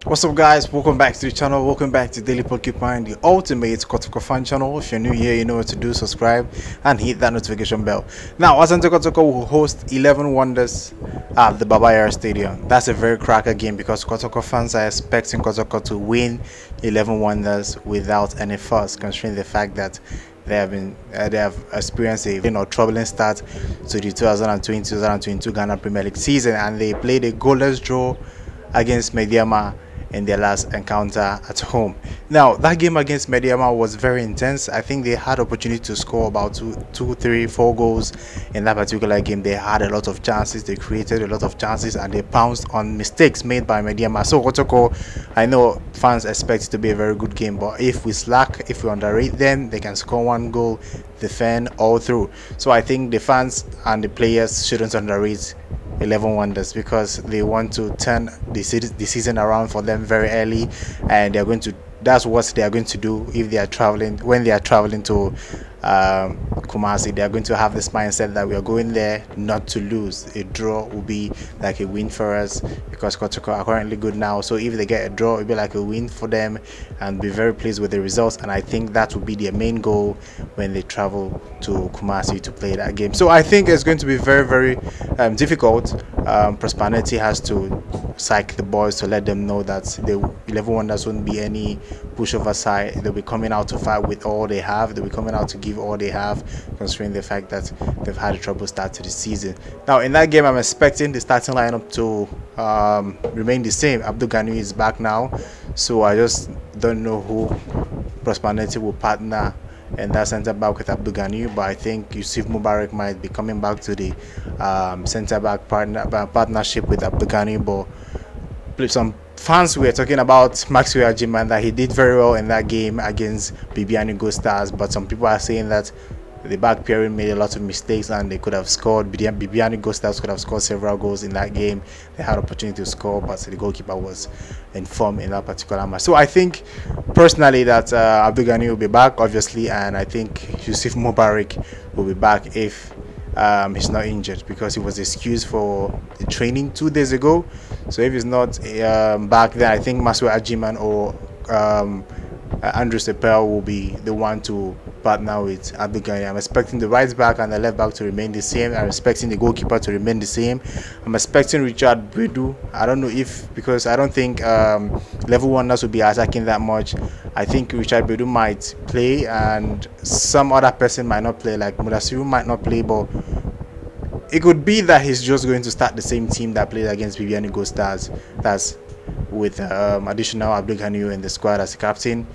What's up, guys? Welcome back to the channel. Welcome back to Daily Porcupine, the ultimate Kotoko fan channel. If you're new here, you know what to do. Subscribe and hit that notification bell. Now, Asante Kotoko will host 11 Wonders at the Baba Yara Stadium. That's a very cracker game because Kotoko fans are expecting Kotoko to win 11 Wonders without any fuss, considering the fact that they have experienced a troubling start to the 2020-2022 Ghana Premier League season, and they played a goalless draw against Mediama in their last encounter at home. Now, that game against Mediama was very intense. I think they had opportunity to score about two, 3, 4 goals in that particular game. They had a lot of chances, they created a lot of chances, and they pounced on mistakes made by Mediama. So Kotoko, I know fans expect it to be a very good game, but if we slack, if we underrate them, they can score 1 goal, defend all through. So I think the fans and the players shouldn't underrate 11 Wonders because they want to turn the season around for them very early, and that's what they are going to do if they are traveling. When they are traveling to Kumasi, they are going to have this mindset that we are going there not to lose. A draw will be like a win for us because Kotoko are currently good now. So if they get a draw, it will be like a win for them and be very pleased with the results. And I think that will be their main goal when they travel to Kumasi to play that game. So I think it's going to be very, very difficult. Prosperity has to psych the boys to let them know that the 11 Wonders won't be any pushover side. They'll be coming out to fight with all they have. They'll be coming out to give all they have, considering the fact that they've had a trouble start to the season. Now, in that game, I'm expecting the starting lineup to remain the same. Abdul Ghani is back now, so I just don't know who Prosperity will partner and that centre back with Abdul Ghani, but I think Yusuf Mubarak might be coming back to the centre back partnership with Abdul Ghani. But some fans were talking about Maxwell Ajiman, that he did very well in that game against Bibiani Go Stars, but some people are saying that the back pairing made a lot of mistakes and they could have scored. Bibiani Go Stars could have scored several goals in that game. They had opportunity to score, but the goalkeeper was informed in that particular match. So I think personally that Abdul Ghani will be back, obviously, and I think Yusuf Mubarak will be back if he's not injured, because he was excused for the training 2 days ago. So if he's not back, then I think Maswa Ajiman or Andrew Sepel will be the one to partner with Abdul Ghani. I'm expecting the right back and the left back to remain the same. I'm expecting the goalkeeper to remain the same. I'm expecting Richard Bredu. I don't know because I don't think level Wonders will be attacking that much. I think Richard Bredu might play and some other person might not play, like Mudasiru might not play, but it could be that he's just going to start the same team that played against Bibiani Go Stars. That's with additional Abdul Ghani in the squad as a captain.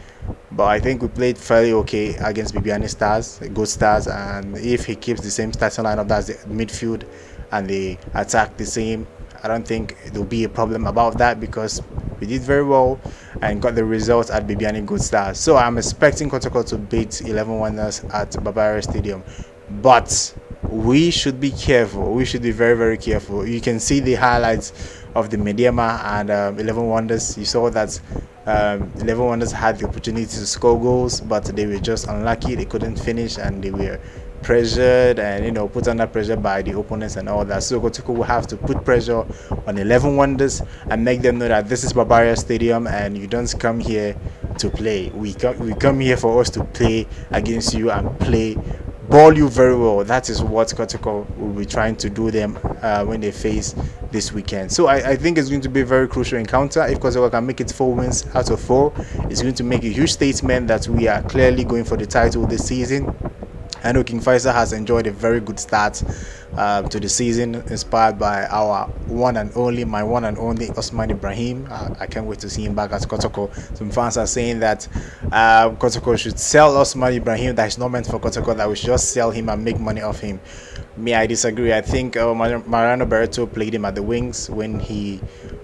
But I think we played fairly okay against Bibiani Stars, Good Stars, and if he keeps the same starting lineup, that's the midfield, and they attack the same, I don't think there'll be a problem about that because we did very well and got the results at Bibiani Good Stars. So I'm expecting Kotoko to beat 11 Wonders at Baba Yara Stadium, but we should be careful. We should be very, very careful. You can see the highlights of the Mediama and 11 Wonders. You saw that 11 Wonders had the opportunity to score goals, but they were just unlucky. They couldn't finish and they were pressured and put under pressure by the opponents and all that. So Kotoko will have to put pressure on 11 Wonders and make them know that this is Baba Yara Stadium and you don't come here to play. We come here for us to play against you and play ball you very well. That is what Kotoko will be trying to do them when they face this weekend. So I think it's going to be a very crucial encounter. If Kotoko can make it 4 wins out of 4, it's going to make a huge statement that we are clearly going for the title this season. I know King Faisal has enjoyed a very good start to the season, inspired by my one and only Osman Ibrahim. I can't wait to see him back at Kotoko. Some fans are saying that Kotoko should sell Osman Ibrahim, that is not meant for Kotoko, that we should just sell him and make money off him. Me, I disagree. I think Mariano Barreto played him at the wings when he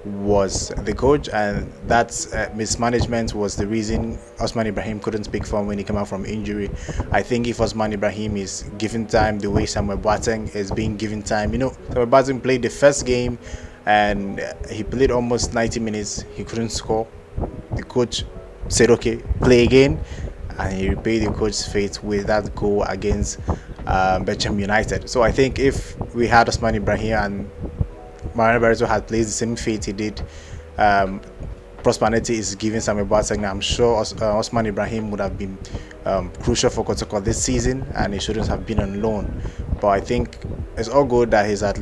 was the coach, and that mismanagement was the reason Osman Ibrahim couldn't pick form when he came out from injury. I think if Osman Ibrahim is given time the way Samuel Boateng is being given time, Samuel Boateng played the first game and he played almost 90 minutes. He couldn't score. The coach said, okay, play again, and he repaid the coach's fate with that goal against Beckham United. So I think if we had Osman Ibrahim and Mariano Barreto had played the same fate he did Prosperity is giving Samuel Boateng. I'm sure Osman Ibrahim would have been crucial for Kotoko this season, and he shouldn't have been on loan. But I think it's all good that he's at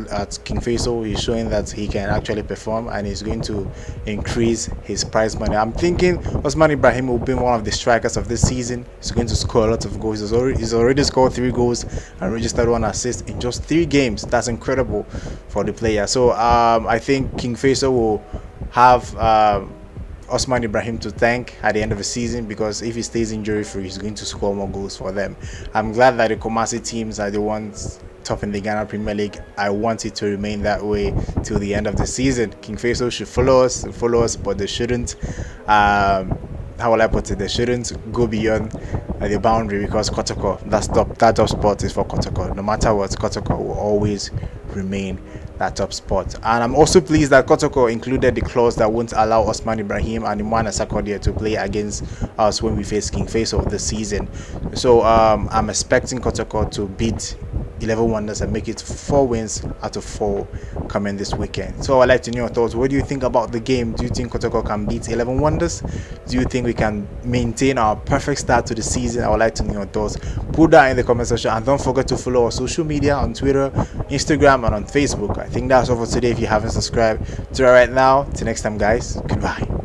King Faisal. He's showing that he can actually perform, and he's going to increase his prize money. I'm thinking Osman Ibrahim will be one of the strikers of this season. He's going to score a lot of goals. He's already scored 3 goals and registered 1 assist in just 3 games. That's incredible for the player. So I think King Faisal will have Osman Ibrahim to thank at the end of the season, because if he stays injury free, he's going to score more goals for them. I'm glad that the Kumasi teams are the ones top in the Ghana Premier League. I want it to remain that way till the end of the season. King Faisal should follow us, but they shouldn't how will I put it, they shouldn't go beyond the boundary, because Kotoko, that top spot is for Kotoko. No matter what, Kotoko will always remain that top spot. And I'm also pleased that Kotoko included the clause that won't allow Osman Ibrahim and Imwana Sarkodie to play against us when we face King Faisal this season. So I'm expecting Kotoko to beat 11 Wonders and make it 4 wins out of 4 coming this weekend. So I'd like to know your thoughts. What do you think about the game? Do you think Kotoko can beat 11 Wonders? Do you think we can maintain our perfect start to the season? I would like to know your thoughts. Put that in the comment section, and don't forget to follow our social media on Twitter, Instagram, and on Facebook. I think that's all for today. If you haven't subscribed to it right now, till next time guys, goodbye.